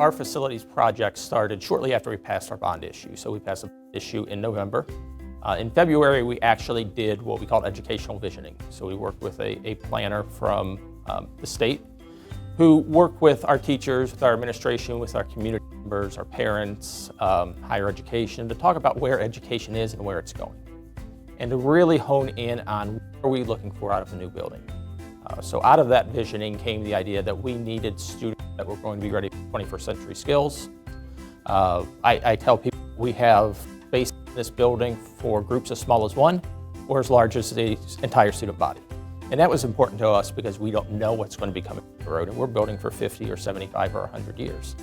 Our facilities project started shortly after we passed our bond issue. So we passed an issue in November. In February, we actually did what we call educational visioning. So we worked with a planner from the state who worked with our teachers, with our administration, with our community members, our parents, higher education, to talk about where education is and where it's going. And to really hone in on what are we looking for out of the new building. So out of that visioning came the idea that we needed students that were going to be ready for 21st century skills. I tell people we have space in this building for groups as small as one or as large as the entire student body. And that was important to us because we don't know what's going to be coming down the road, and we're building for 50 or 75 or 100 years.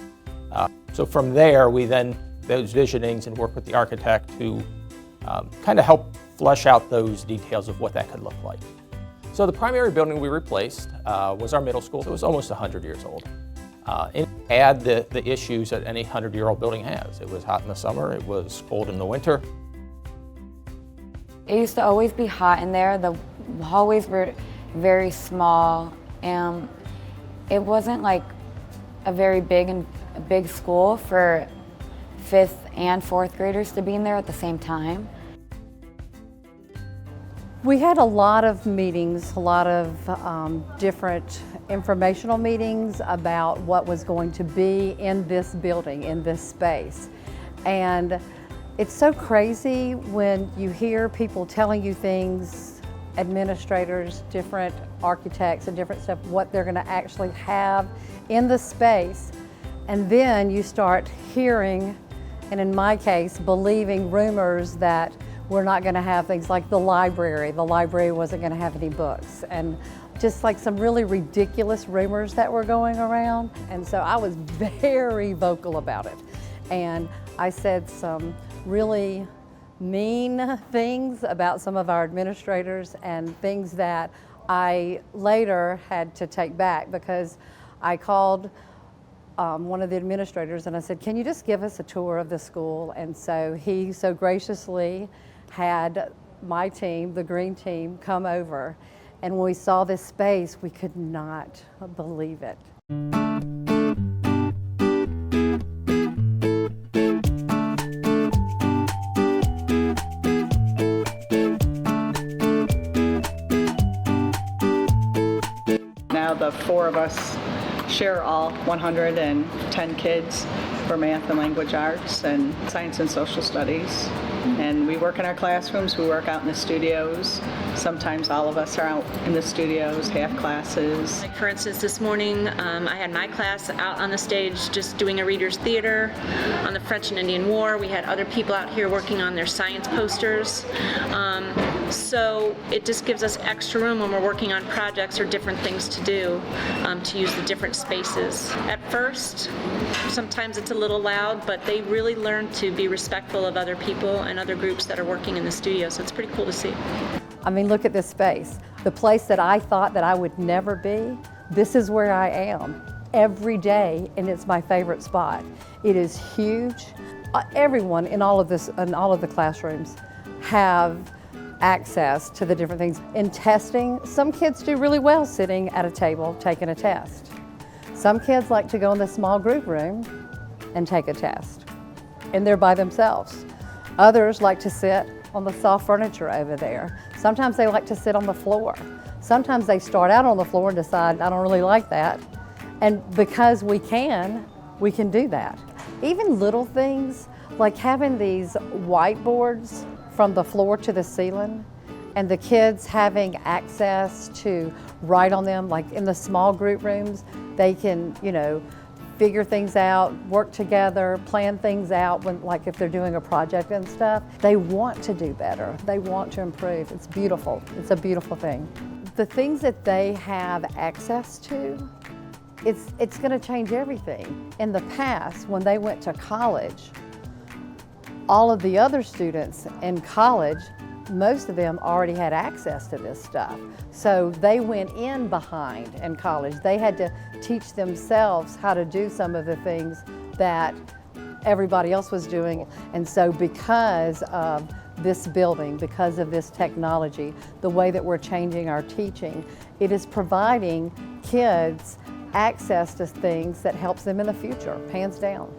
So from there, we then, those visionings, and work with the architect to kind of help flesh out those details of what that could look like. So the primary building we replaced was our middle school. It was almost 100 years old. It had the issues that any 100-year-old building has. It was hot in the summer, it was cold in the winter. It used to always be hot in there. The hallways were very small, and it wasn't like a very big school for 5th and 4th graders to be in there at the same time. We had a lot of meetings, a lot of different informational meetings about what was going to be in this building, in this space. And it's so crazy when you hear people telling you things, administrators, different architects and different stuff, what they're going to actually have in the space. And then you start hearing, and in my case, believing rumors that we're not going to have things like the library. The library wasn't going to have any books, and just like some really ridiculous rumors that were going around. And so I was very vocal about it. And I said some really mean things about some of our administrators, and things that I later had to take back, because I called one of the administrators and I said, can you just give us a tour of the school? And so he so graciously had my team, the green team, come over. And when we saw this space, we could not believe it. Now the 4 of us share all 110 kids for math and language arts and science and social studies. And we work in our classrooms, we work out in the studios. Sometimes all of us are out in the studios, have classes. Like for instance, this morning I had my class out on the stage just doing a reader's theater on the French and Indian War. We had other people out here working on their science posters. So it just gives us extra room when we're working on projects or different things to do, to use the different spaces. At first, sometimes it's a little loud, but they really learn to be respectful of other people and other groups that are working in the studio, so it's pretty cool to see. I mean, look at this space. The place that I thought that I would never be, this is where I am every day, and it's my favorite spot. It is huge. Everyone in all of the classrooms have access to the different things. In testing, some kids do really well sitting at a table taking a test. Some kids like to go in the small group room and take a test, and they're by themselves. Others like to sit on the soft furniture over there. Sometimes they like to sit on the floor. Sometimes they start out on the floor and decide, I don't really like that. And because we can do that. Even little things like having these whiteboards from the floor to the ceiling, and the kids having access to write on them. Like in the small group rooms, they can, figure things out, work together, plan things out when, like if they're doing a project and stuff. They want to do better. They want to improve. It's beautiful. It's a beautiful thing. The things that they have access to, it's going to change everything. In the past, when they went to college, all of the other students in college, most of them already had access to this stuff. So they went in behind in college. They had to teach themselves how to do some of the things that everybody else was doing. And so because of this building, because of this technology, the way that we're changing our teaching, it is providing kids access to things that helps them in the future, hands down.